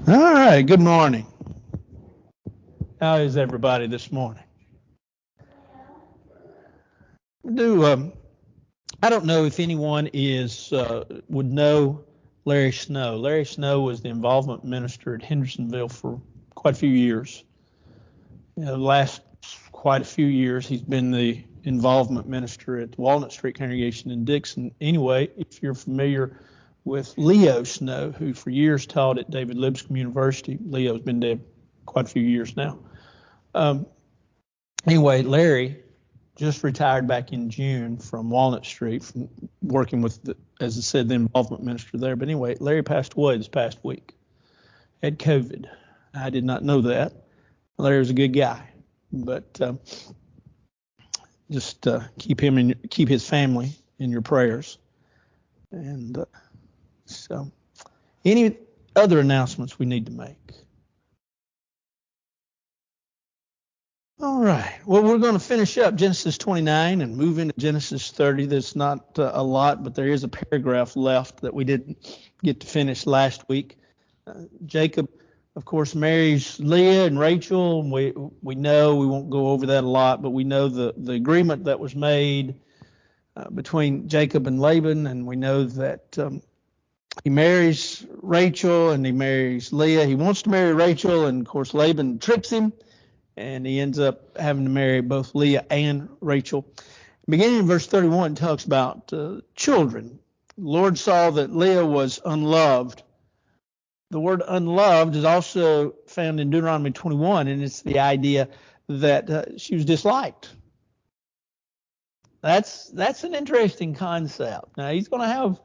All right, good morning. How is everybody this morning? I don't know if anyone would know Larry Snow. Larry Snow was the involvement minister at Hendersonville for quite a few years. The last quite a few years, he's been the involvement minister at the Walnut Street congregation in Dixon. Anyway, if you're familiar with Leo Snow, who for years taught at David Lipscomb University. Leo's been dead quite a few years now. Anyway, Larry just retired back in June from Walnut Street, from working with, as I said, the involvement minister there. But anyway, Larry passed away this past week. Had COVID. I did not know that. Larry was a good guy, but just keep his family in your prayers. And so, any other announcements we need to make? All right. Well, we're going to finish up Genesis 29 and move into Genesis 30. There's not a lot, but there is a paragraph left that we didn't get to finish last week. Jacob, of course, marries Leah and Rachel. And we know, we won't go over that a lot, but we know the agreement that was made between Jacob and Laban, and we know that he marries Rachel and he marries Leah. He wants to marry Rachel, and of course Laban tricks him, and he ends up having to marry both Leah and Rachel. Beginning in verse 31, talks about children. The Lord saw that Leah was unloved. The word unloved is also found in Deuteronomy 21, and it's the idea that she was disliked. That's an interesting concept. Now, he's going to have,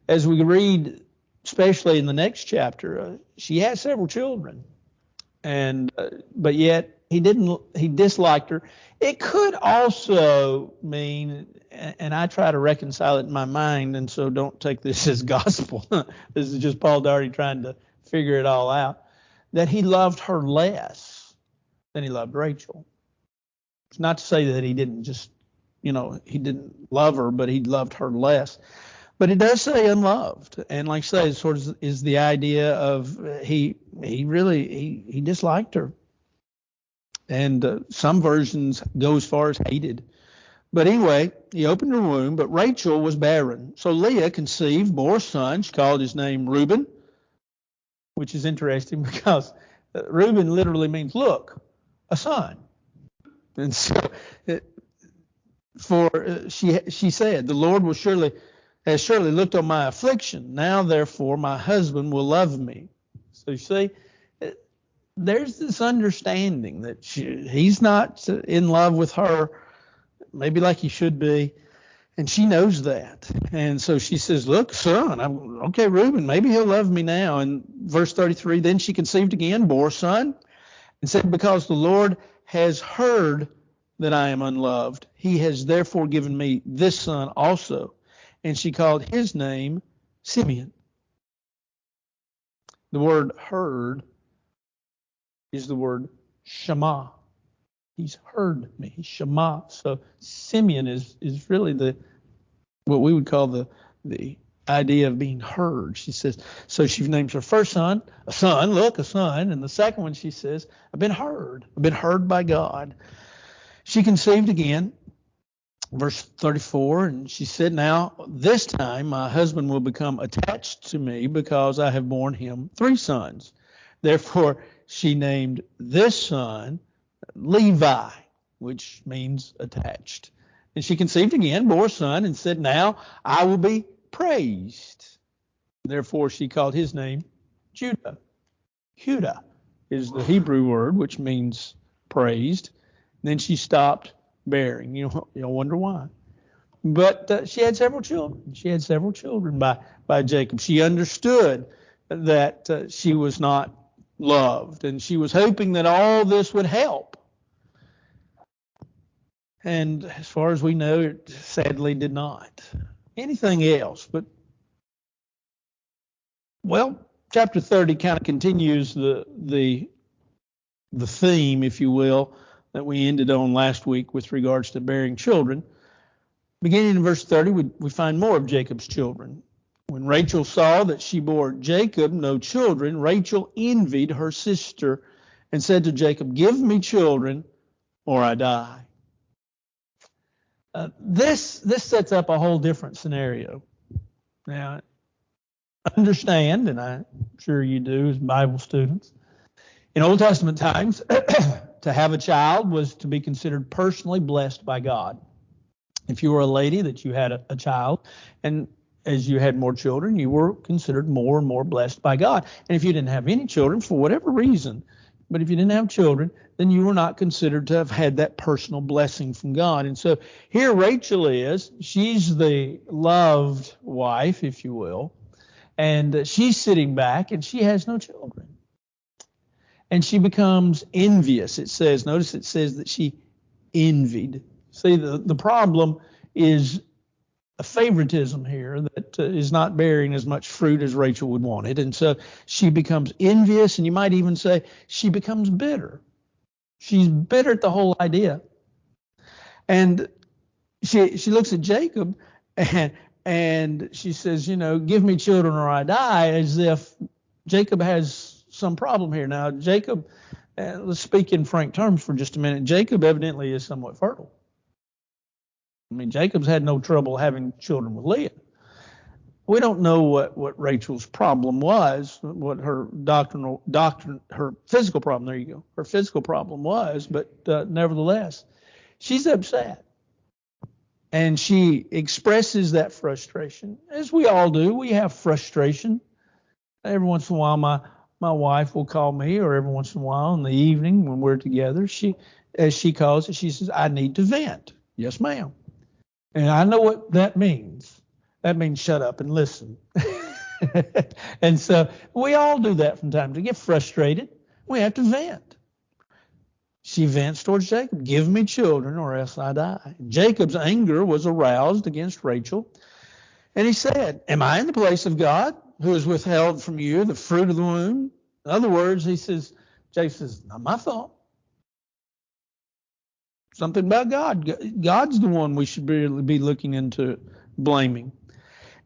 as we read, especially in the next chapter, she has several children, and but yet he disliked her. It could also mean, and I try to reconcile it in my mind, and so don't take this as gospel. This is just Paul Daugherty trying to figure it all out, that he loved her less than he loved Rachel. It's not to say that he didn't he didn't love her, but he loved her less. But it does say unloved, and like I say, it sort of is the idea of he disliked her, and some versions go as far as hated. But anyway, he opened her womb, but Rachel was barren. So Leah conceived, bore a son. She called his name Reuben, which is interesting because Reuben literally means look, a son. And so she said, the Lord has surely looked on my affliction. Now, therefore, my husband will love me. So you see, there's this understanding that he's not in love with her, maybe like he should be, and she knows that. And so she says, look, son, okay, Reuben, maybe he'll love me now. And verse 33, then she conceived again, bore a son, and said, because the Lord has heard that I am unloved, he has therefore given me this son also. And she called his name Simeon. The word heard is the word Shema. He's heard me, Shema. So Simeon is really what we would call the idea of being heard. She says, so she names her first son, a son, and the second one she says, I've been heard by God. She conceived again, verse 34, and she said, now this time my husband will become attached to me because I have borne him 3 sons. Therefore she named this son Levi, which means attached. And she conceived again, bore a son, and said, now I will be praised. Therefore she called his name Judah. Judah is the Hebrew word which means praised. And then she stopped bearing. You'll wonder why. But she had several children. She had several children by Jacob. She understood that she was not loved, and she was hoping that all this would help. And as far as we know, it sadly did not. Anything else? But, well, chapter 30 kind of continues the theme, if you will, that we ended on last week with regards to bearing children. Beginning in verse 30, we find more of Jacob's children. When Rachel saw that she bore Jacob no children, Rachel envied her sister and said to Jacob, "Give me children or I die." This sets up a whole different scenario. Now, understand, and I'm sure you do as Bible students, in Old Testament times, to have a child was to be considered personally blessed by God. If you were a lady that you had a child, and as you had more children, you were considered more and more blessed by God. And if you didn't have any children, for whatever reason, but if you didn't have children, then you were not considered to have had that personal blessing from God. And so here Rachel is. She's the loved wife, if you will, and she's sitting back and she has no children. And she becomes envious. Notice it says that she envied. See, the problem is a favoritism here that is not bearing as much fruit as Rachel would want it. And so she becomes envious, and you might even say she becomes bitter. She's bitter at the whole idea. And she looks at Jacob and she says, "Give me children or I die," as if Jacob has some problem here. Now, Jacob, let's speak in frank terms for just a minute. Jacob evidently is somewhat fertile. I mean, Jacob's had no trouble having children with Leah. We don't know what Rachel's problem was, what her her physical problem, there you go, her physical problem was, but nevertheless, she's upset. And she expresses that frustration, as we all do. We have frustration. Every once in a while, my wife will call me, or every once in a while in the evening when we're together, as she calls it, she says, "I need to vent." "Yes, ma'am." And I know what that means. That means shut up and listen. And so we all do that from time to get frustrated. We have to vent. She vents towards Jacob, "Give me children or else I die." Jacob's anger was aroused against Rachel. And he said, "Am I in the place of God, who has withheld from you the fruit of the womb?" In other words, Jacob says, "Not my fault. Something about God. God's the one we should really be looking into blaming."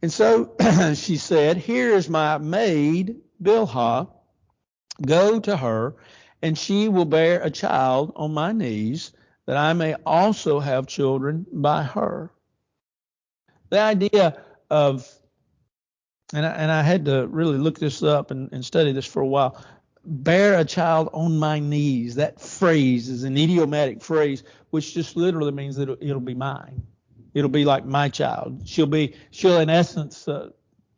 And so she said, "Here is my maid, Bilhah. Go to her, and she will bear a child on my knees, that I may also have children by her." The idea of, and I had to really look this up and study this for a while, bear a child on my knees. That phrase is an idiomatic phrase, which just literally means that it'll be mine. It'll be like my child. She'll in essence,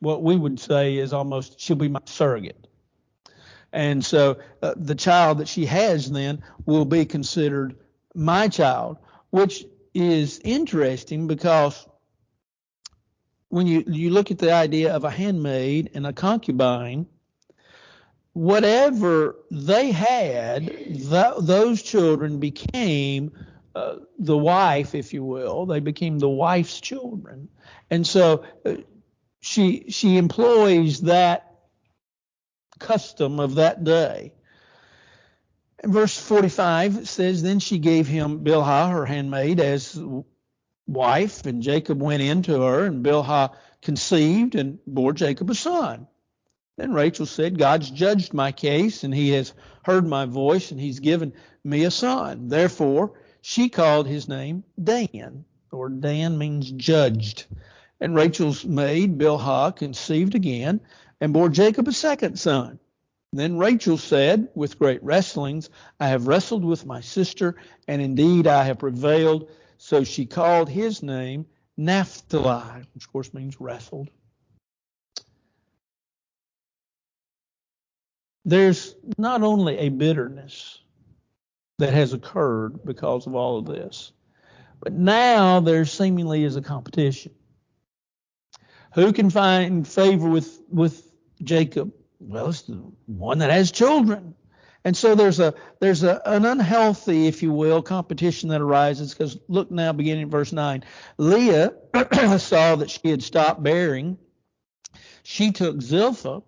what we would say is almost, she'll be my surrogate. And so the child that she has then will be considered my child, which is interesting because when you look at the idea of a handmaid and a concubine, whatever they had, those children became the wife, if you will. They became the wife's children. And so she employs that custom of that day. In verse 45, it says, "Then she gave him Bilhah, her handmaid, as wife, and Jacob went in to her, and Bilhah conceived and bore Jacob a son. Then Rachel said, God's judged my case, and he has heard my voice, and he's given me a son. Therefore, she called his name Dan, or Dan means judged. And Rachel's maid, Bilhah, conceived again and bore Jacob a second son. Then Rachel said, with great wrestlings, I have wrestled with my sister, and indeed I have prevailed. So she called his name Naphtali, which of course means wrestled. There's not only a bitterness that has occurred because of all of this, but now there seemingly is a competition. Who can find favor with Jacob? Well, it's the one that has children. And so there's an unhealthy, if you will, competition that arises, because look now, beginning in verse 9. Leah saw that she had stopped bearing. She took Zilpah,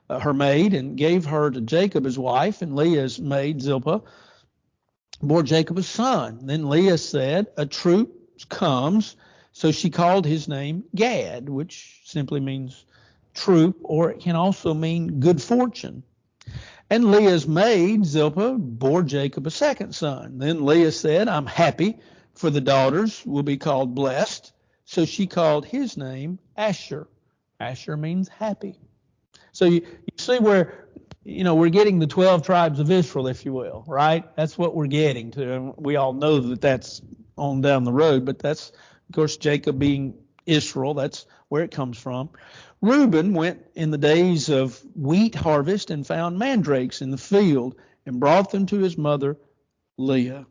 her maid, and gave her to Jacob his wife, and Leah's maid, Zilpah, bore Jacob a son. Then Leah said, a troop comes So she called his name Gad, which simply means troop, or it can also mean good fortune. And Leah's maid, Zilpah, bore Jacob a second son. Then Leah said, I'm happy, for the daughters will be called blessed. So she called his name Asher. Asher means happy. So you see where, we're getting the 12 tribes of Israel, if you will, right? That's what we're getting to. And we all know that that's on down the road, but that's, of course, Jacob being Israel. That's where it comes from. Reuben went in the days of wheat harvest and found mandrakes in the field and brought them to his mother, Leah.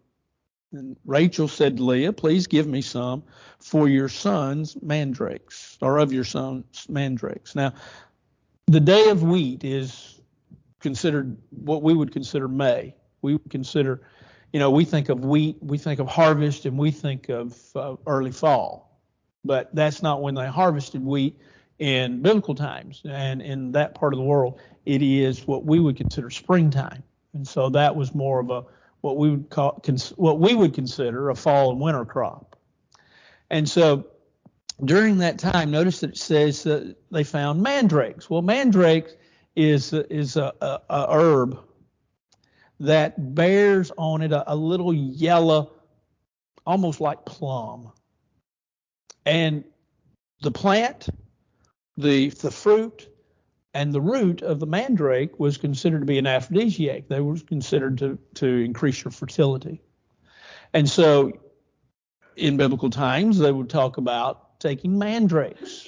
And Rachel said to Leah, please give me some for your son's mandrakes, or of your son's mandrakes. Now, the day of wheat is considered what we would consider May. We would consider, we think of wheat, we think of harvest, and we think of early fall. But that's not when they harvested wheat in biblical times. And in that part of the world, it is what we would consider springtime. And so that was more of what we would consider a fall and winter crop. And so during that time, notice that it says that they found mandrakes. Well, mandrake is a herb that bears on it a little yellow, almost like plum. And the plant, the fruit, and the root of the mandrake was considered to be an aphrodisiac. They were considered to increase your fertility. And so in biblical times, they would talk about taking mandrakes.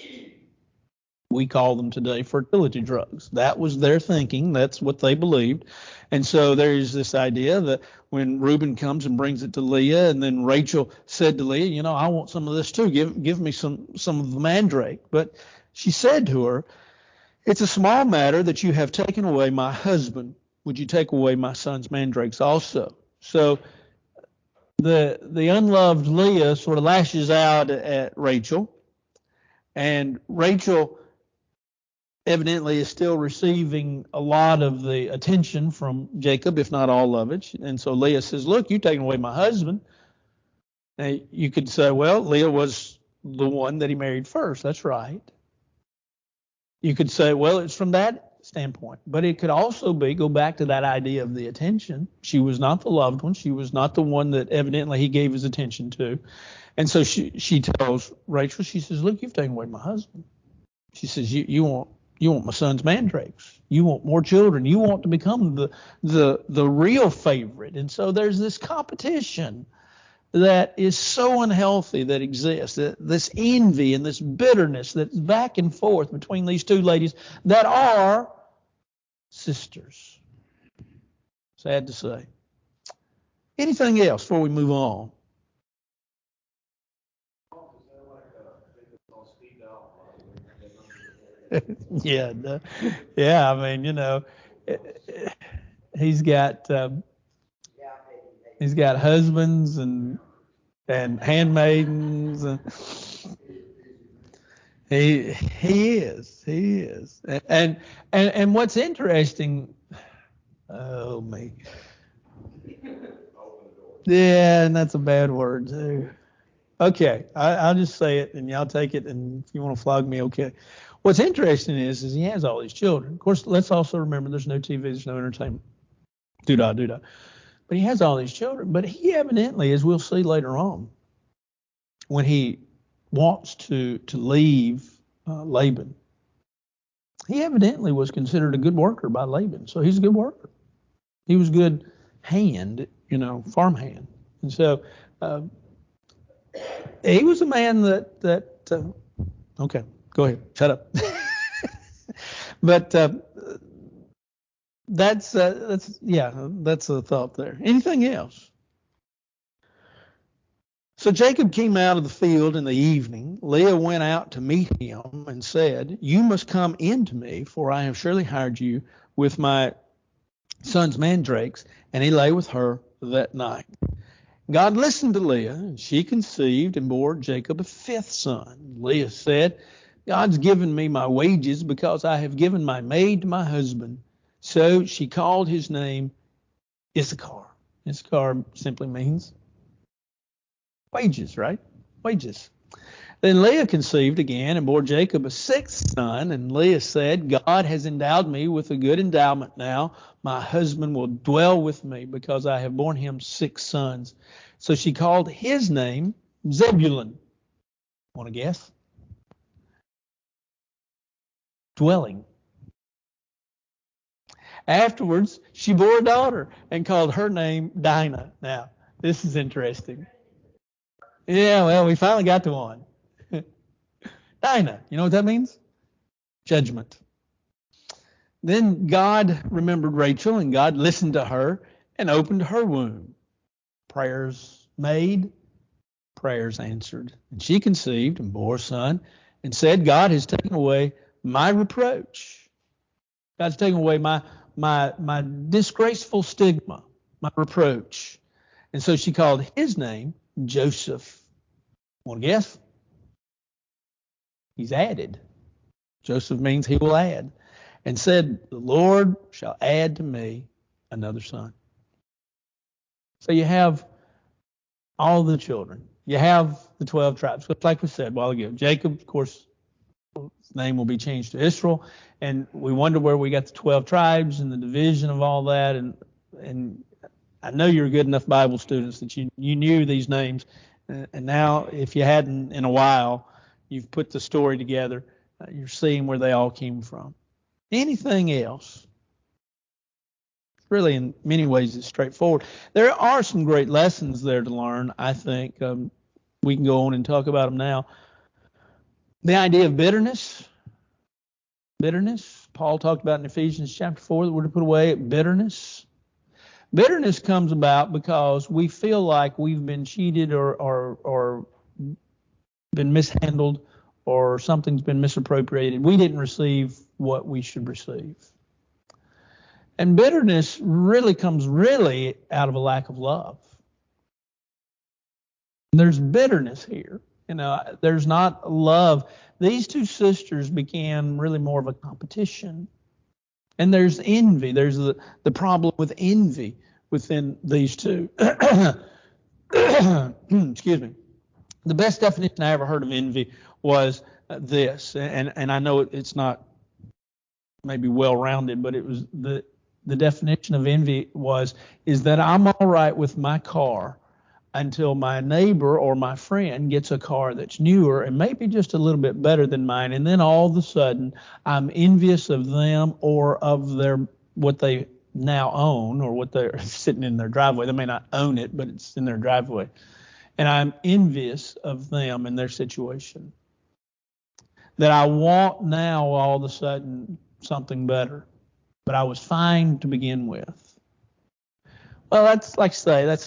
We call them today fertility drugs. That was their thinking. That's what they believed. And so there's this idea that when Reuben comes and brings it to Leah, and then Rachel said to Leah, I want some of this too. Give me some of the mandrake. But she said to her, it's a small matter that you have taken away my husband. Would you take away my son's mandrakes also? So the unloved Leah sort of lashes out at Rachel, and Rachel evidently is still receiving a lot of the attention from Jacob, if not all of it. And so Leah says, look, you've taken away my husband. Now, you could say, well, Leah was the one that he married first. That's right. You could say, well, it's from that standpoint. But it could also go back to that idea of the attention. She was not the loved one. She was not the one that evidently he gave his attention to. And so she tells Rachel, she says, look, you've taken away my husband. She says, you want my son's mandrakes. You want more children. You want to become the real favorite. And so there's this competition that is so unhealthy that exists, this envy and this bitterness that's back and forth between these two ladies that are sisters. Sad to say. Anything else before we move on? Yeah. I mean, he's got husbands and handmaidens, and he is. And what's interesting, oh me, yeah, and that's a bad word too. Okay, I'll just say it, and y'all take it, and if you want to flog me, okay. What's interesting is he has all these children. Of course, let's also remember there's no TV, there's no entertainment. Doo-dah. But he has all these children. But he evidently, as we'll see later on, when he wants to leave Laban, he evidently was considered a good worker by Laban. So he's a good worker. He was good hand, farm hand. And so he was a man that okay, go ahead, shut up. But that's a thought there. Anything else? So Jacob came out of the field in the evening. Leah went out to meet him and said, you must come in to me, for I have surely hired you with my son's mandrakes. And he lay with her that night. God listened to Leah, and she conceived and bore Jacob a fifth son. Leah said, God's given me my wages because I have given my maid to my husband. So she called his name Issachar. Issachar simply means wages, right? Wages. Then Leah conceived again and bore Jacob a sixth son, and Leah said, God has endowed me with a good endowment now. My husband will dwell with me because I have borne him 6 sons. So she called his name Zebulun. Want to guess? Dwelling. Afterwards, she bore a daughter and called her name Dinah. Now, this is interesting. Yeah, well, we finally got to one. Dinah, you know what that means? Judgment. Then God remembered Rachel, and God listened to her and opened her womb. Prayers made, prayers answered. And she conceived and bore a son and said, God has taken away my reproach. God's taken away my disgraceful stigma, my reproach. And so she called his name Joseph. Want to guess? He's added. Joseph means he will add. And said, the Lord shall add to me another son. So you have all the children. You have the 12 tribes. Like we said a while ago, Jacob, of course, his name will be changed to Israel. And we wonder where we got the 12 tribes and the division of all that. And I know you're good enough Bible students that you knew these names. And now, if you hadn't in a while, you've put the story together. You're seeing where they all came from. Anything else? Really, in many ways, it's straightforward. There are some great lessons there to learn, I think. We can go on and talk about them now. The idea of bitterness. Bitterness. Paul talked about in Ephesians chapter 4 that we're to put away bitterness. Bitterness comes about because we feel like we've been cheated or been mishandled or something's been misappropriated. We didn't receive what we should receive. And bitterness really comes out of a lack of love. There's bitterness here. There's not love. These two sisters became really more of a competition. And there's envy. There's the problem with envy within these two. Excuse me. The best definition I ever heard of envy was this, and I know it's not maybe well-rounded, but it was the definition of envy is that I'm all right with my car until my neighbor or my friend gets a car that's newer and maybe just a little bit better than mine, and then all of a sudden I'm envious of them or of what they now own or what they're sitting in their driveway. They may not own it, but it's in their driveway. And I'm envious of them and their situation. That I want now all of a sudden something better. But I was fine to begin with. Well, that's like I say,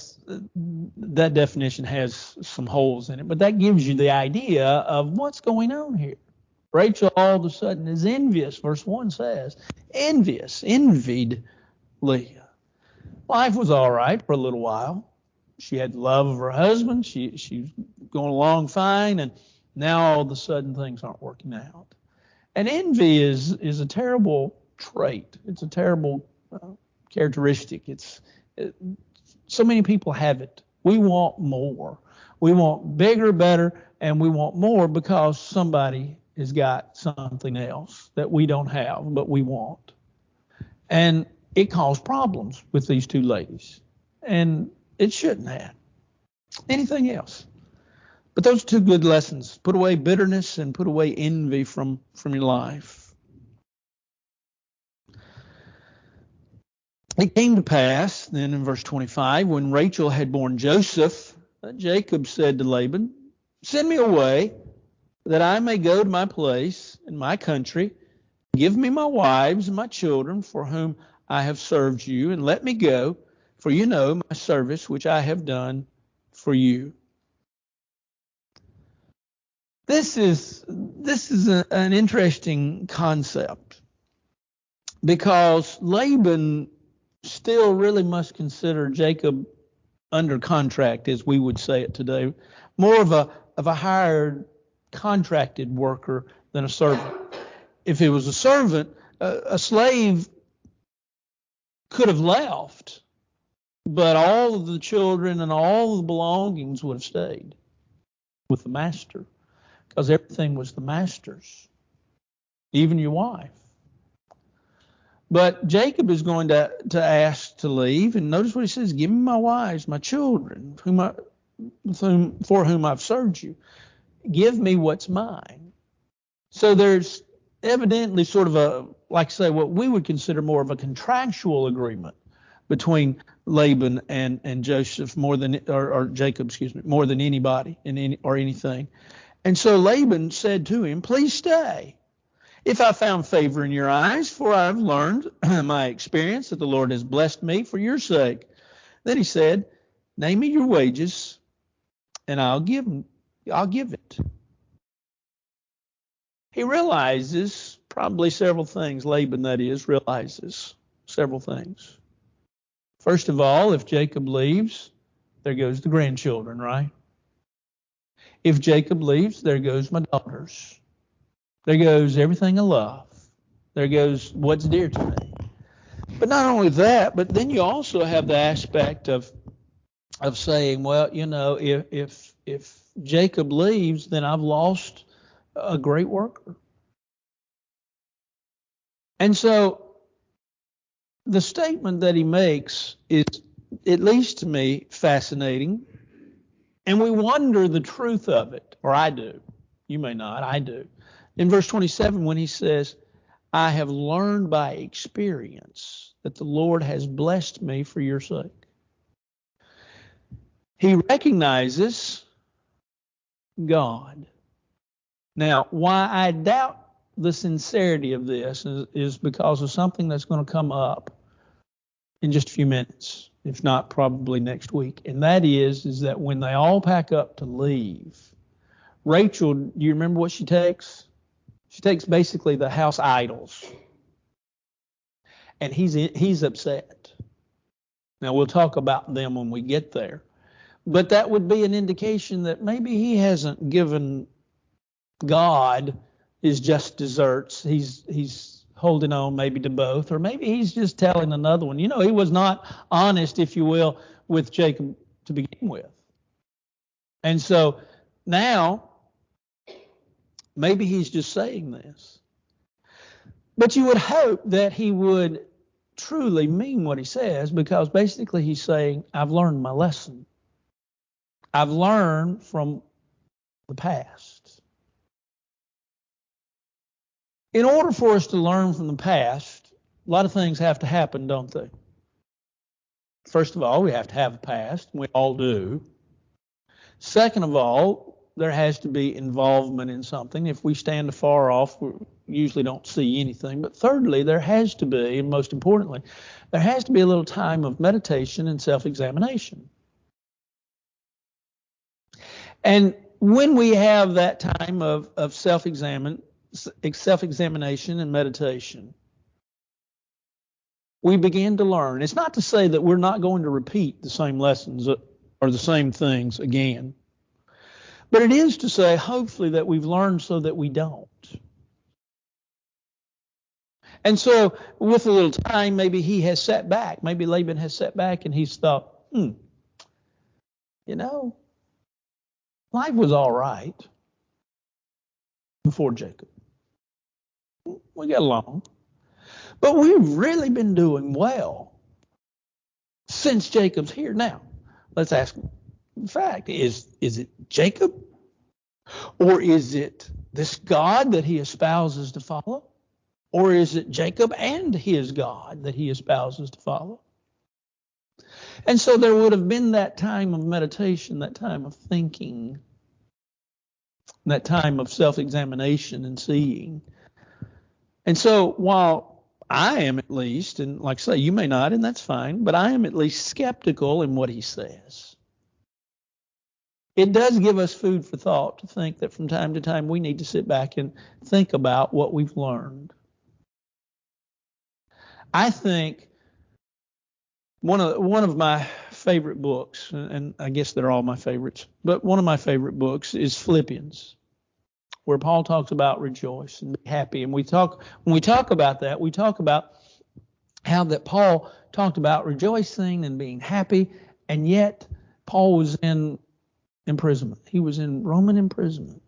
that definition has some holes in it, but that gives you the idea of what's going on here. Rachel all of a sudden is envious. Verse 1 says, envied Leah. Life was all right for a little while. She had the love of her husband. She's going along fine, and now all of a sudden things aren't working out. And envy is a terrible trait. It's a terrible characteristic. So many people have it. We want more. We want bigger, better, and we want more because somebody has got something else that we don't have, but we want. And it caused problems with these two ladies. And it shouldn't have. Anything else. But those are two good lessons. Put away bitterness and put away envy from your life. It came to pass, then in verse 25, when Rachel had borne Joseph, Jacob said to Laban, send me away that I may go to my place in my country. Give me my wives and my children for whom I have served you, and let me go. For you know my service which I have done for you. This is an interesting concept because Laban still really must consider Jacob under contract, as we would say it today, more of a hired contracted worker than a servant. If it was a servant, a slave could have left. But all of the children and all of the belongings would have stayed with the master. because everything was the master's, even your wife. But Jacob is going to ask to leave, and notice what he says: "Give me my wives, my children, for whom I've served you. Give me what's mine." So there's evidently sort of what we would consider more of a contractual agreement between Laban and Joseph or Jacob, more than anybody or anything. And so Laban said to him, "Please stay, if I found favor in your eyes, for I've learned my experience that the Lord has blessed me for your sake." Then he said, "Name me your wages, and I'll give it." He realizes probably several things. Laban, that is, realizes several things. First of all, if Jacob leaves, there goes the grandchildren, right? If Jacob leaves, there goes my daughters. There goes everything I love. There goes what's dear to me. But not only that, but then you also have the aspect of saying, well, if Jacob leaves, then I've lost a great worker. And so the statement that he makes is, at least to me, fascinating. And we wonder the truth of it, or I do. You may not, I do. In verse 27, when he says, "I have learned by experience that the Lord has blessed me for your sake." He recognizes God. Now, why I doubt the sincerity of this is because of something that's going to come up in just a few minutes, if not probably next week. And that is that when they all pack up to leave, Rachel, do you remember what she takes? She takes basically the house idols. And he's upset. Now, we'll talk about them when we get there. But that would be an indication that maybe he hasn't given God his just desserts. He's holding on maybe to both, or maybe he's just telling another one. He was not honest, if you will, with Jacob to begin with. And so now, maybe he's just saying this. But you would hope that he would truly mean what he says, because basically he's saying, I've learned my lesson. I've learned from the past. In order for us to learn from the past, a lot of things have to happen, don't they? First of all, we have to have a past. We all do. Second of all, there has to be involvement in something. If we stand afar off, we usually don't see anything. But thirdly, there has to be, and most importantly, there has to be a little time of meditation and self-examination. And when we have that time of self-examination and meditation, we begin to learn. It's not to say that we're not going to repeat the same lessons or the same things again, but it is to say, hopefully, that we've learned so that we don't. And so with a little time, maybe he has sat back. Maybe Laban has sat back and he's thought, life was all right before Jacob. We got along. But we've really been doing well since Jacob's here. Now, let's ask him, in fact, is it Jacob? Or is it this God that he espouses to follow? Or is it Jacob and his God that he espouses to follow? And so there would have been that time of meditation, that time of thinking, that time of self-examination and seeing. And so while I am at least, and like I say, you may not, and that's fine, but I am at least skeptical in what he says. It does give us food for thought to think that from time to time we need to sit back and think about what we've learned. I think one of my favorite books, and I guess they're all my favorites, but one of my favorite books is Philippians, where Paul talks about rejoice and be happy. And when we talk about that, we talk about how that Paul talked about rejoicing and being happy, and yet Paul was in imprisonment. He was in Roman imprisonment.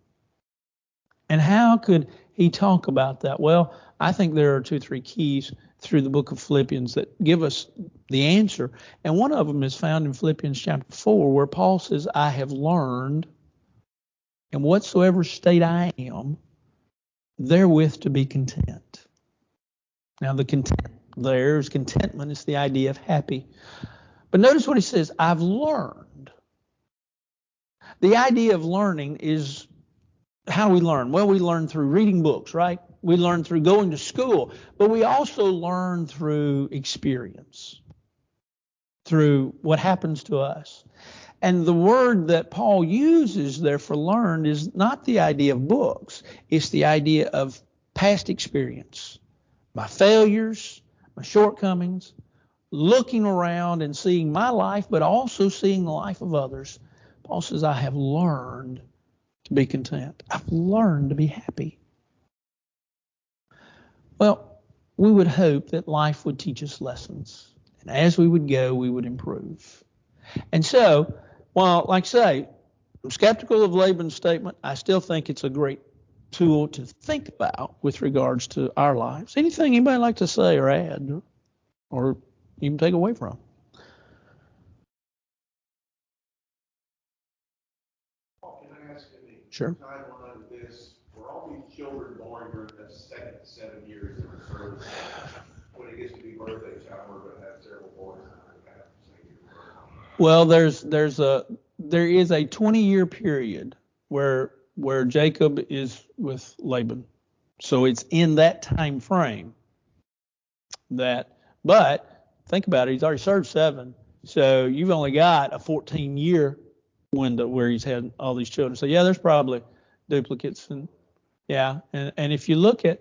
And how could he talk about that? Well, I think there are 2-3 keys through the book of Philippians that give us the answer. And one of them is found in Philippians chapter 4, where Paul says, I have learned in whatsoever state I am, therewith to be content. Now, the content there is contentment is the idea of happy. But notice what he says, I've learned. The idea of learning is, how do we learn? Well, we learn through reading books, right? We learn through going to school, but we also learn through experience, through what happens to us. And the word that Paul uses there for learned is not the idea of books. It's the idea of past experience, my failures, my shortcomings, looking around and seeing my life, but also seeing the life of others. Paul says, I have learned to be content. I've learned to be happy. Well, we would hope that life would teach us lessons. And as we would go, we would improve. And so, while, like I say, I'm skeptical of Laban's statement, I still think it's a great tool to think about with regards to our lives. Anything anybody like to say or add or even take away from? Can I ask you Sure. timeline of this? Were all these children born during the second 7 years of the service? When it gets to be birthday time, we're going to have several boys. Well, there is a 20-year period where Jacob is with Laban, so it's in that time frame. But think about it, he's already served 7, so you've only got a 14-year window where he's had all these children. So yeah, there's probably duplicates, and if you look at,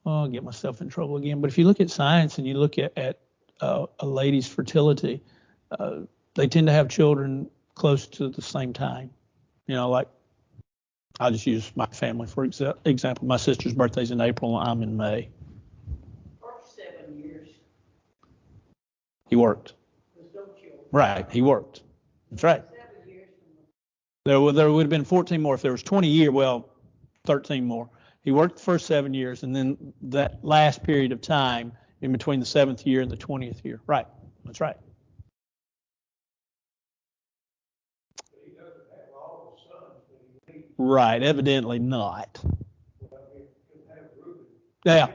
I'll get myself in trouble again, but if you look at science and you look at a lady's fertility, they tend to have children close to the same time. Like I'll just use my family for example. My sister's birthday's in April, and I'm in May. For 7 years. He worked. There's no children. Right, he worked. That's right. 7 years. There would have been 14 more if there was 20 years. Well, 13 more. He worked the first 7 years, and then that last period of time in between the 7th year and the 20th year. Right, that's right. Right, evidently not. Yeah,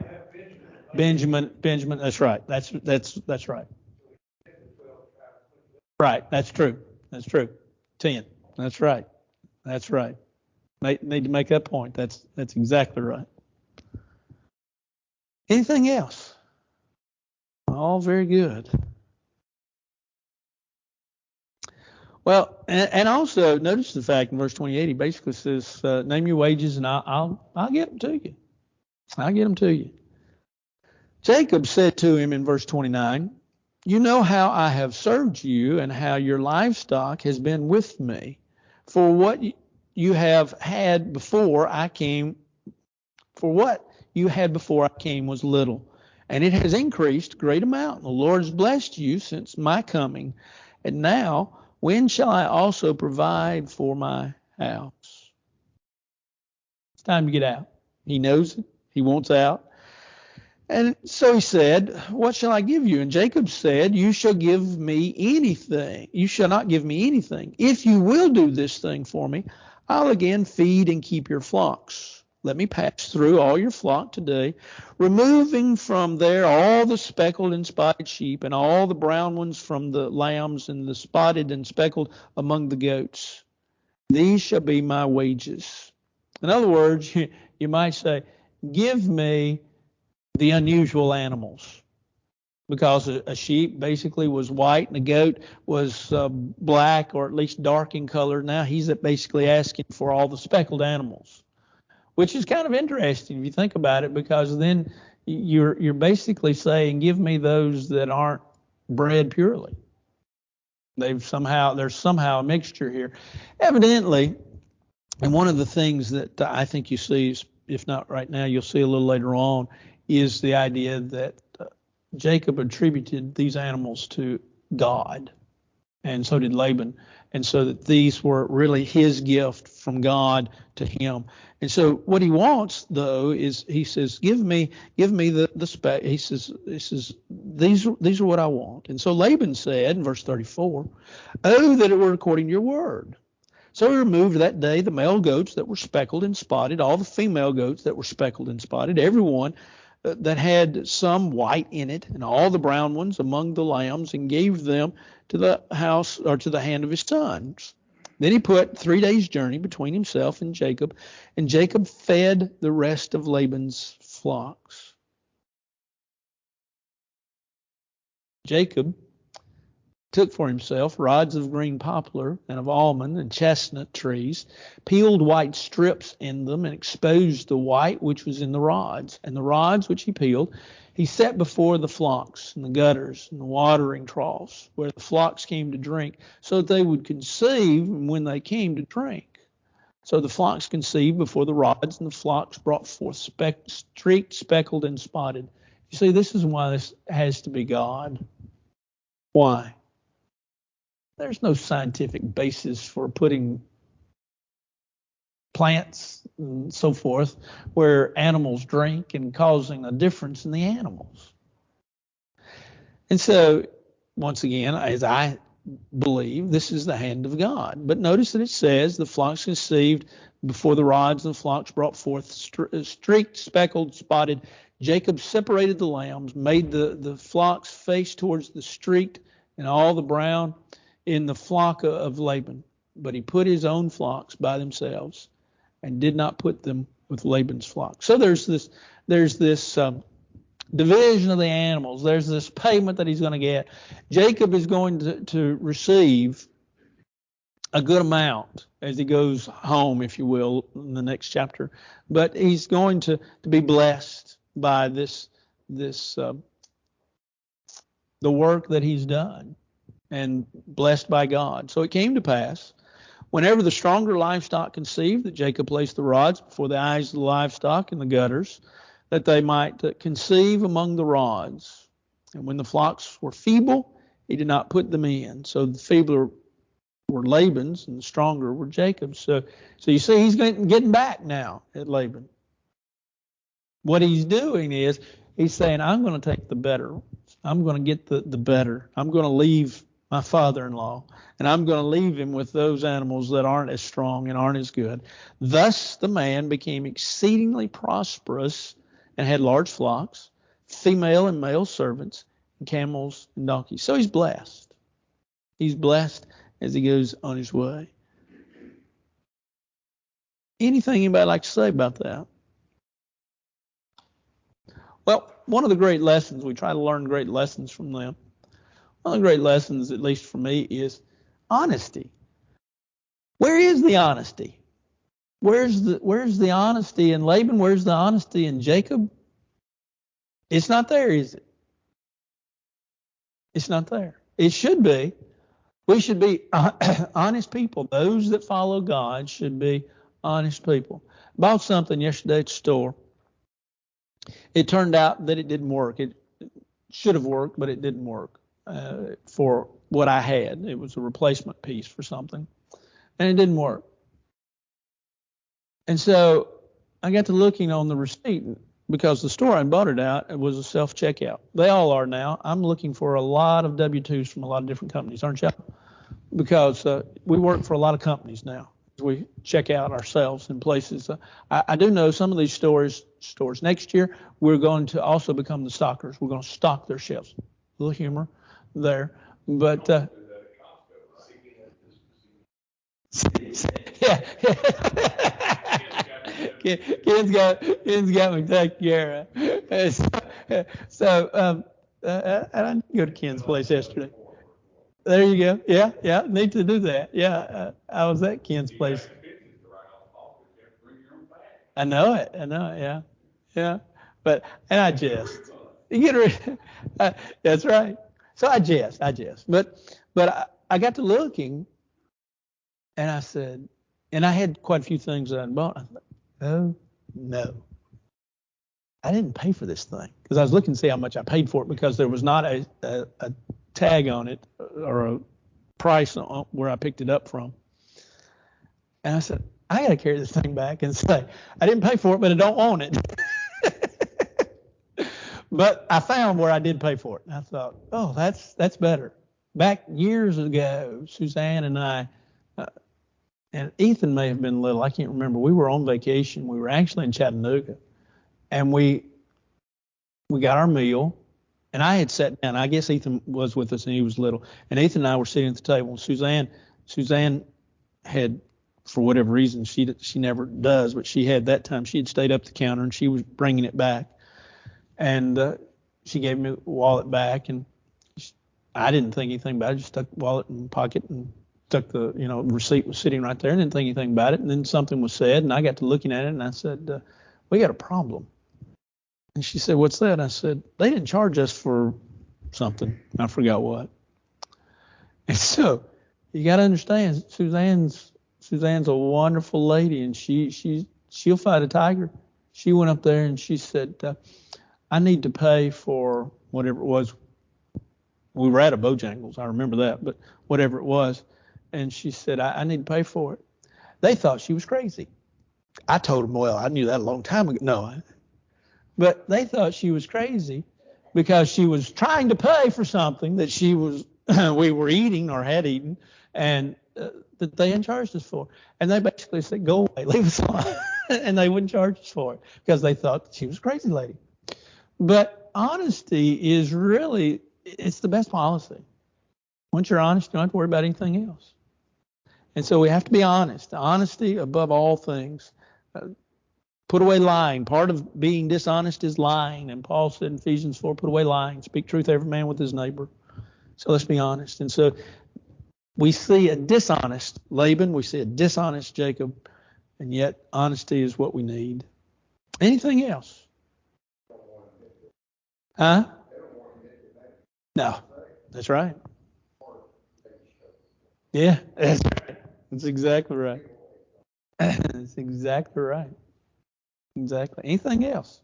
Benjamin. That's right. That's right. Right, that's true. 10. That's right. Need to make that point. That's exactly right. Anything else? All very good. Well, and also notice the fact in verse 28, he basically says, name your wages and I'll get them to you. I'll get them to you. Jacob said to him in verse 29, you know how I have served you and how your livestock has been with me. For what you have had before I came, was little, and it has increased a great amount. The Lord has blessed you since my coming. And now, when shall I also provide for my house? It's time to get out. He knows it. He wants out. And so he said, what shall I give you? And Jacob said, you shall give me anything. You shall not give me anything. If you will do this thing for me, I'll again feed and keep your flocks. Let me pass through all your flock today, removing from there all the speckled and spotted sheep and all the brown ones from the lambs and the spotted and speckled among the goats. These shall be my wages. In other words, you might say, give me the unusual animals. Because a sheep basically was white and a goat was black or at least dark in color. Now he's basically asking for all the speckled animals, which is kind of interesting if you think about it, because then you're basically saying, give me those that aren't bred purely. There's somehow a mixture here. Evidently, and one of the things that I think you see, if not right now, you'll see a little later on, is the idea that Jacob attributed these animals to God. and so did Laban. And so that these were really his gift from God to him. And so what he wants, though, is he says, give me the spec. He says, these are what I want. And so Laban said in verse 34, oh, that it were according to your word. So he removed that day the male goats that were speckled and spotted, all the female goats that were speckled and spotted, every one that had some white in it, and all the brown ones among the lambs, and gave them to the house or to the hand of his sons. Then he put 3 days' journey between himself and Jacob fed the rest of Laban's flocks. Jacob took for himself rods of green poplar and of almond and chestnut trees, peeled white strips in them, and exposed the white which was in the rods. And the rods which he peeled, he set before the flocks and the gutters and the watering troughs, where the flocks came to drink, so that they would conceive when they came to drink. So the flocks conceived before the rods, and the flocks brought forth streaked, speckled, and spotted. You see, this is why this has to be God. Why? There's no scientific basis for putting plants and so forth where animals drink and causing a difference in the animals. And so, once again, as I believe, this is the hand of God. But notice that it says the flocks conceived before the rods, and the flocks brought forth streaked, speckled, spotted. Jacob separated the lambs, made the flocks face towards the streaked and all the brown in the flock of Laban, but he put his own flocks by themselves and did not put them with Laban's flock. So there's this division of the animals. There's this payment that he's going to get. Jacob is going to receive a good amount as he goes home, if you will, in the next chapter. But he's going to be blessed by this the work that he's done, and blessed by God. So it came to pass, whenever the stronger livestock conceived, that Jacob placed the rods before the eyes of the livestock in the gutters, that they might conceive among the rods. And when the flocks were feeble, he did not put them in. So the feebler were Laban's, and the stronger were Jacob's. So you see, he's getting back now at Laban. What he's doing is, he's saying, I'm going to take the better. I'm going to get the better. I'm going to leave my father-in-law, and I'm going to leave him with those animals that aren't as strong and aren't as good. Thus the man became exceedingly prosperous and had large flocks, female and male servants, and camels and donkeys. So he's blessed. He's blessed as he goes on his way. Anything anybody like to say about that? Well, one of the great lessons, we try to learn great lessons from them. One of the great lessons, at least for me, is honesty. Where is the honesty? Where's the honesty in Laban? Where's the honesty in Jacob? It's not there, is it? It's not there. It should be. We should be honest people. Those that follow God should be honest people. Bought something yesterday at the store. It turned out that it didn't work. It should have worked, but it didn't work for what I had. It was a replacement piece for something, and it didn't work. And so I got to looking on the receipt, because the store I bought it at, it was a self-checkout. They all are now. I'm looking for a lot of W-2s from a lot of different companies, aren't you? Because we work for a lot of companies now. We check out ourselves in places. I do know some of these stores next year, we're going to also become the stockers. We're going to stock their shelves. A little humor there. But yeah. Ken's got me taken care of. So I didn't go to Ken's place yesterday. There you go. Yeah. Need to do that. Yeah. I was at Ken's place. I know it. Yeah. But, and I jest. You get rid. That's right. So I jest. But I got to looking, and I said, and I had quite a few things that I bought. I thought, oh no, I didn't pay for this thing, because I was looking to see how much I paid for it, because there was not a tag on it or a price on where I picked it up from. And I said, I got to carry this thing back and say, I didn't pay for it, but I don't want it. But I found where I did pay for it. And I thought, oh, that's better. Back years ago, Suzanne and I, and Ethan may have been little, I can't remember. We were on vacation. We were actually in Chattanooga. And we got our meal. And I had sat down. I guess Ethan was with us and he was little. And Ethan and I were sitting at the table. And Suzanne had, for whatever reason, she never does, but she had that time. She had stayed up the counter and she was bringing it back. And she gave me the wallet back. And I didn't think anything about it. Just stuck the wallet in my pocket and stuck the, receipt was sitting right there and didn't think anything about it. And then something was said and I got to looking at it and I said, we got a problem. And she said, what's that? I said, they didn't charge us for something. I forgot what. And so you got to understand, Suzanne's a wonderful lady, and she'll fight a tiger. She went up there and she said, I need to pay for whatever it was. We were at a Bojangles, I remember that, but whatever it was. And she said, I need to pay for it. They thought she was crazy. I told them, well, I knew that a long time ago. No, but they thought she was crazy because she was trying to pay for something that we were eating or had eaten, and that they hadn't charged us for. And they basically said, go away, leave us alone. And they wouldn't charge us for it because they thought that she was a crazy lady. But honesty is really, it's the best policy. Once you're honest, you don't have to worry about anything else. And so we have to be honest. Honesty above all things. Put away lying. Part of being dishonest is lying. And Paul said in Ephesians 4, put away lying. Speak truth every man with his neighbor. So let's be honest. And so we see a dishonest Laban. We see a dishonest Jacob. And yet honesty is what we need. Anything else? Huh? No. That's right. Yeah, that's right. That's exactly right. That's exactly right. Exactly. Anything else?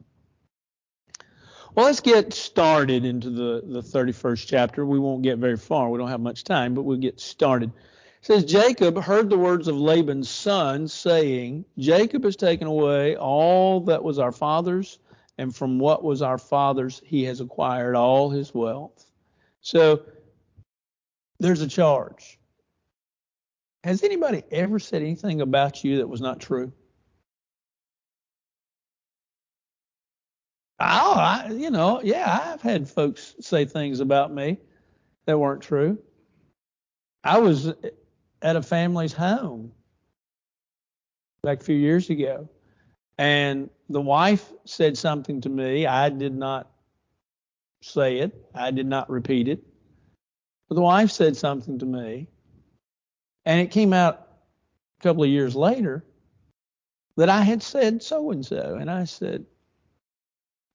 Well, let's get started into the 31st chapter. We won't get very far. We don't have much time, but we'll get started. It says, Jacob heard the words of Laban's son, saying, Jacob has taken away all that was our father's, and from what was our father's he has acquired all his wealth. So there's a charge. Has anybody ever said anything about you that was not true? I've had folks say things about me that weren't true. I was at a family's home back a few years ago, and the wife said something to me. I did not say it. I did not repeat it. But the wife said something to me, and it came out a couple of years later that I had said so-and-so. And I said,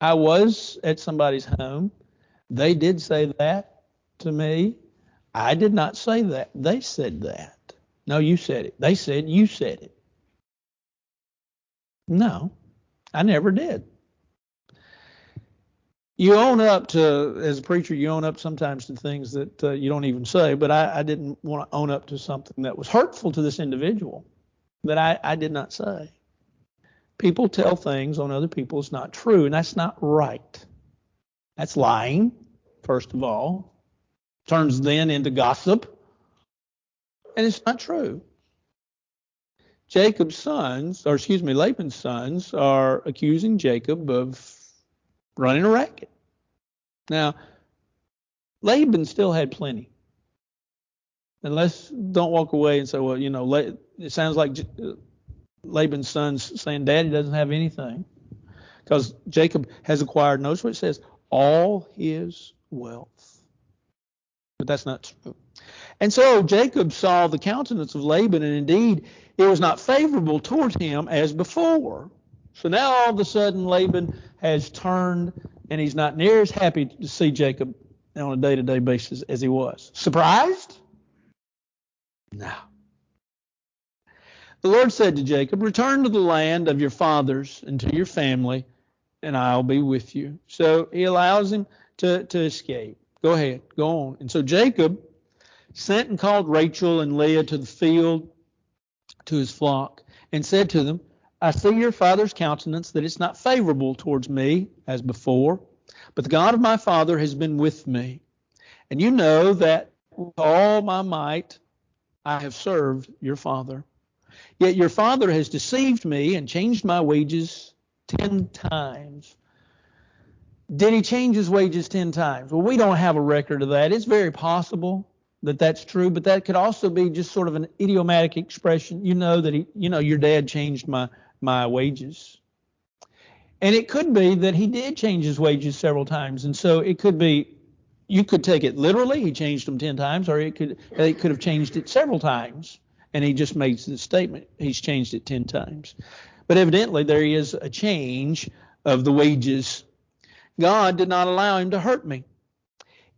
I was at somebody's home. They did say that to me. I did not say that. They said that. No, you said it. They said you said it. No, I never did. You own up to, as a preacher, you own up sometimes to things that you don't even say, but I didn't want to own up to something that was hurtful to this individual that I did not say. People tell things on other people it's not true, and that's not right. That's lying, first of all. Turns then into gossip, and it's not true. Laban's sons are accusing Jacob of running a racket. Now, Laban still had plenty. And don't walk away and say, well, it sounds like Laban's son's saying Daddy doesn't have anything. Because Jacob has acquired, notice what it says, all his wealth. But that's not true. And so Jacob saw the countenance of Laban, and indeed it was not favorable toward him as before. So now all of a sudden Laban has turned, and he's not near as happy to see Jacob on a day-to-day basis as he was. Surprised? No. The Lord said to Jacob, return to the land of your fathers and to your family, and I'll be with you. So he allows him to escape. Go ahead, go on. And so Jacob sent and called Rachel and Leah to the field to his flock, and said to them, I see your father's countenance, that it's not favorable towards me as before, but the God of my father has been with me. And you know that with all my might I have served your father. Yet your father has deceived me and changed my wages 10 times. Did he change his wages 10 times? Well, we don't have a record of that. It's very possible that that's true, but that could also be just sort of an idiomatic expression. You know that your dad changed my wages. And it could be that he did change his wages several times. And so it could be, you could take it literally, he changed them 10 times, or it could have changed it several times. And he just makes the statement, he's changed it 10 times. But evidently there is a change of the wages. God did not allow him to hurt me.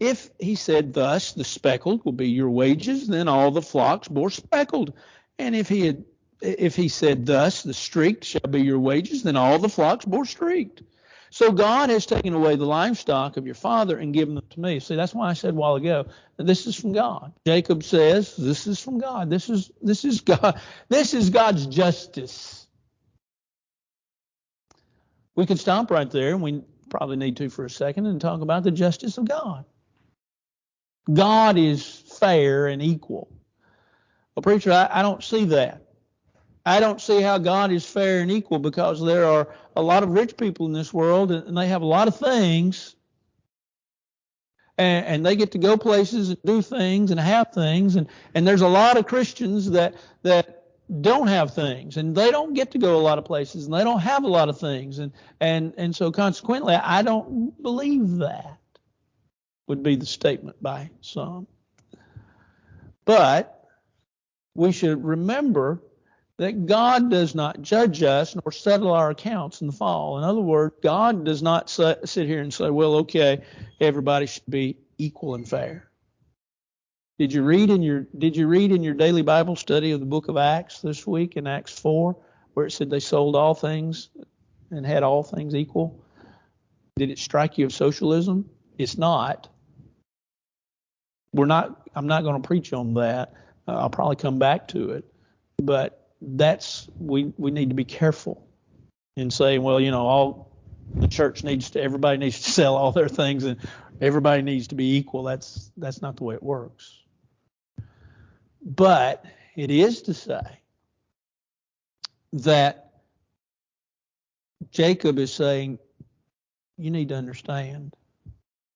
If he said thus, the speckled will be your wages, then all the flocks bore speckled. And if he said thus, the streaked shall be your wages, then all the flocks bore streaked. So God has taken away the livestock of your father and given them to me. See, that's why I said a while ago that this is from God. Jacob says, this is from God. This is God. This is God's justice. We could stop right there, and we probably need to for a second, and talk about the justice of God. God is fair and equal. Well, preacher, I don't see that. I don't see how God is fair and equal, because there are a lot of rich people in this world, and they have a lot of things, and they get to go places and do things and have things, and there's a lot of Christians that don't have things, and they don't get to go a lot of places, and they don't have a lot of things, and so consequently, I don't believe that, would be the statement by some. But we should remember that God does not judge us nor settle our accounts in the fall. In other words, God does not sit here and say, well, okay, everybody should be equal and fair. Did you read in your daily Bible study of the book of Acts this week, in Acts 4, where it said they sold all things and had all things equal? Did it strike you of socialism? It's not. I'm not going to preach on that. I'll probably come back to it. But we need to be careful in saying, well, all the church everybody needs to sell all their things and everybody needs to be equal. That's not the way it works. But it is to say that Jacob is saying, you need to understand,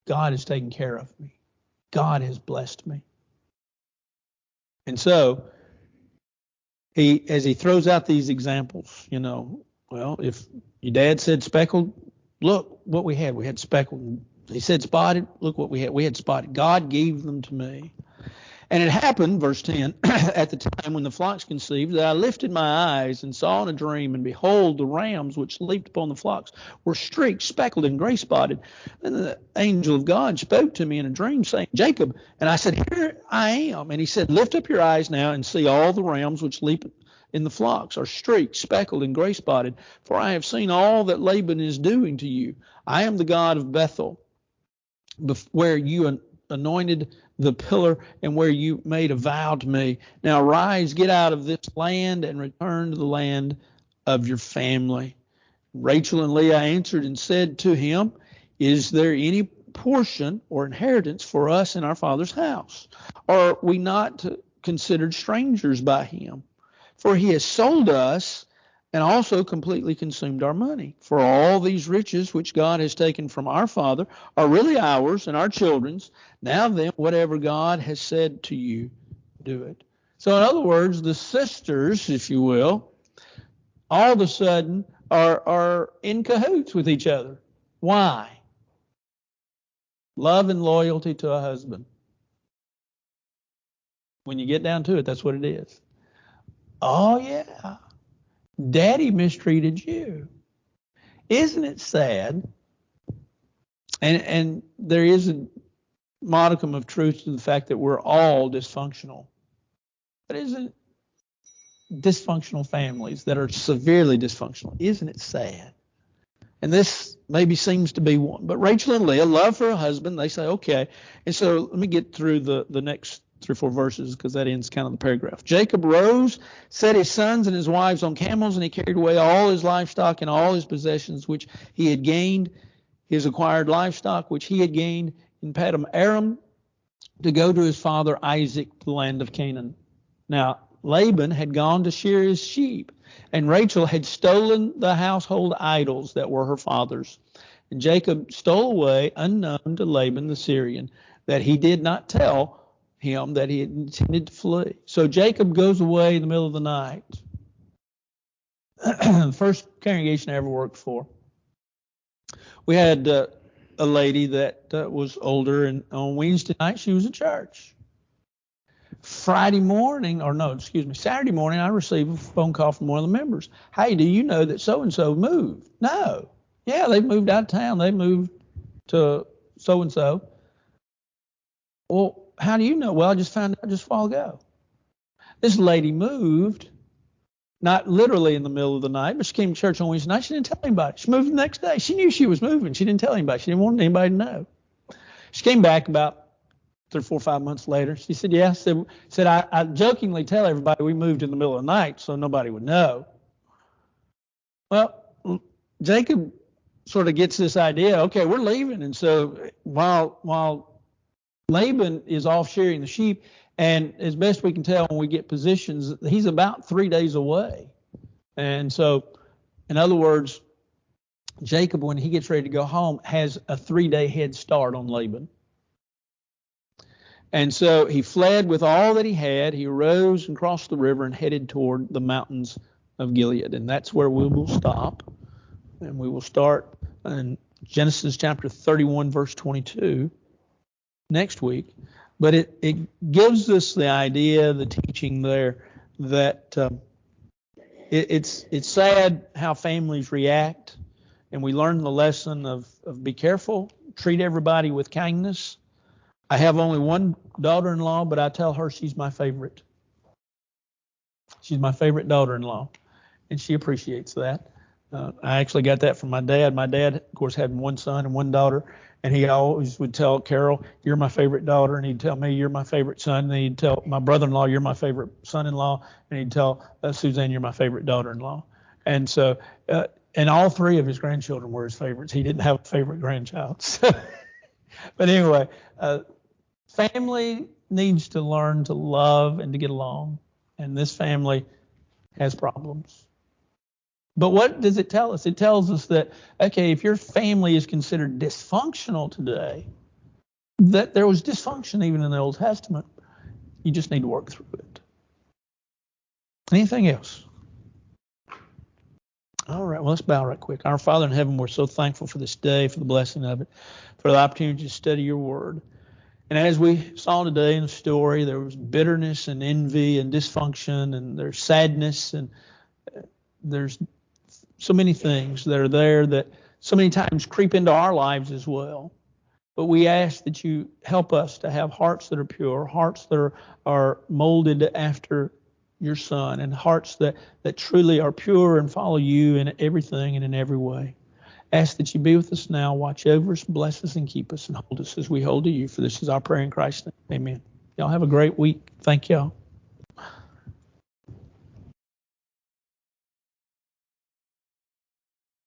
God has taken care of me. God has blessed me. And so, as he throws out these examples, well, if your dad said speckled, look what we had. We had speckled. He said spotted, look what we had. We had spotted. God gave them to me. And it happened, verse 10, at the time when the flocks conceived, that I lifted my eyes and saw in a dream, and behold, the rams which leaped upon the flocks were streaked, speckled, and gray spotted. And the angel of God spoke to me in a dream, saying, Jacob. And I said, here I am. And he said, lift up your eyes now and see all the rams which leap in the flocks are streaked, speckled, and gray spotted. For I have seen all that Laban is doing to you. I am the God of Bethel, where you anointed the pillar and where you made a vow to me. Now rise, get out of this land and return to the land of your family. Rachel and Leah answered and said to him, is there any portion or inheritance for us in our father's house? Are we not considered strangers by him? For he has sold us and also completely consumed our money. For all these riches which God has taken from our father are really ours and our children's. Now then, whatever God has said to you, do it. So in other words, the sisters, if you will, all of a sudden are in cahoots with each other. Why? Love and loyalty to a husband. When you get down to it, that's what it is. Oh, yeah. Daddy mistreated you. Isn't it sad? And there is a modicum of truth to the fact that we're all dysfunctional. But isn't dysfunctional families that are severely dysfunctional, isn't it sad? And this maybe seems to be one. But Rachel and Leah love her husband. They say, okay. And so let me get through the next 3 or 4 verses, because that ends kind of the paragraph. Jacob rose, set his sons and his wives on camels, and he carried away all his livestock and all his possessions which he had gained, his acquired livestock which he had gained in Paddan Aram, to go to his father Isaac to the land of Canaan. Now Laban had gone to shear his sheep, and Rachel had stolen the household idols that were her father's. And Jacob stole away unknown to Laban the Syrian, that he did not tell him that he had intended to flee. So Jacob goes away in the middle of the night. The first congregation I ever worked for, we had a lady that was older, and on Wednesday night she was at church. Saturday morning, I received a phone call from one of the members. Hey, do you know that so-and-so moved? No. Yeah, they moved out of town. They moved to so-and-so. Well, how do you know? Well, I just found out just a while ago. This lady moved, not literally in the middle of the night, but she came to church on Wednesday night. She didn't tell anybody. She moved the next day. She knew she was moving. She didn't tell anybody. She didn't want anybody to know. She came back about 3, 4, 5 months later. She said, yeah, I jokingly tell everybody we moved in the middle of the night so nobody would know. Well, Jacob sort of gets this idea, okay, we're leaving. And so while Laban is off shearing the sheep, and as best we can tell when we get positions, he's about 3 days away. And so, in other words, Jacob, when he gets ready to go home, has a 3-day head start on Laban. And so he fled with all that he had. He arose and crossed the river and headed toward the mountains of Gilead. And that's where we will stop. And we will start in Genesis chapter 31, verse 22. Next week, but it gives us the idea, the teaching there, that it's sad how families react, and we learn the lesson of be careful, treat everybody with kindness. I have only one daughter-in-law, but I tell her she's my favorite. She's my favorite daughter-in-law, and she appreciates that. I actually got that from my dad. My dad, of course, had one son and one daughter. And he always would tell Carol, you're my favorite daughter. And he'd tell me, you're my favorite son. And he'd tell my brother-in-law, you're my favorite son-in-law. And he'd tell Suzanne, you're my favorite daughter-in-law. And so, and all 3 of his grandchildren were his favorites. He didn't have a favorite grandchild. So, but anyway, family needs to learn to love and to get along. And this family has problems. But what does it tell us? It tells us that, okay, if your family is considered dysfunctional today, that there was dysfunction even in the Old Testament. You just need to work through it. Anything else? All right, well, let's bow right quick. Our Father in heaven, we're so thankful for this day, for the blessing of it, for the opportunity to study your word. And as we saw today in the story, there was bitterness and envy and dysfunction, and there's sadness, and there's so many things that are there that so many times creep into our lives as well. But we ask that you help us to have hearts that are pure, hearts that are molded after your Son, and hearts that truly are pure and follow you in everything and in every way. Ask that you be with us now, watch over us, bless us, and keep us, and hold us as we hold to you. For this is our prayer in Christ's name. Amen. Y'all have a great week. Thank y'all.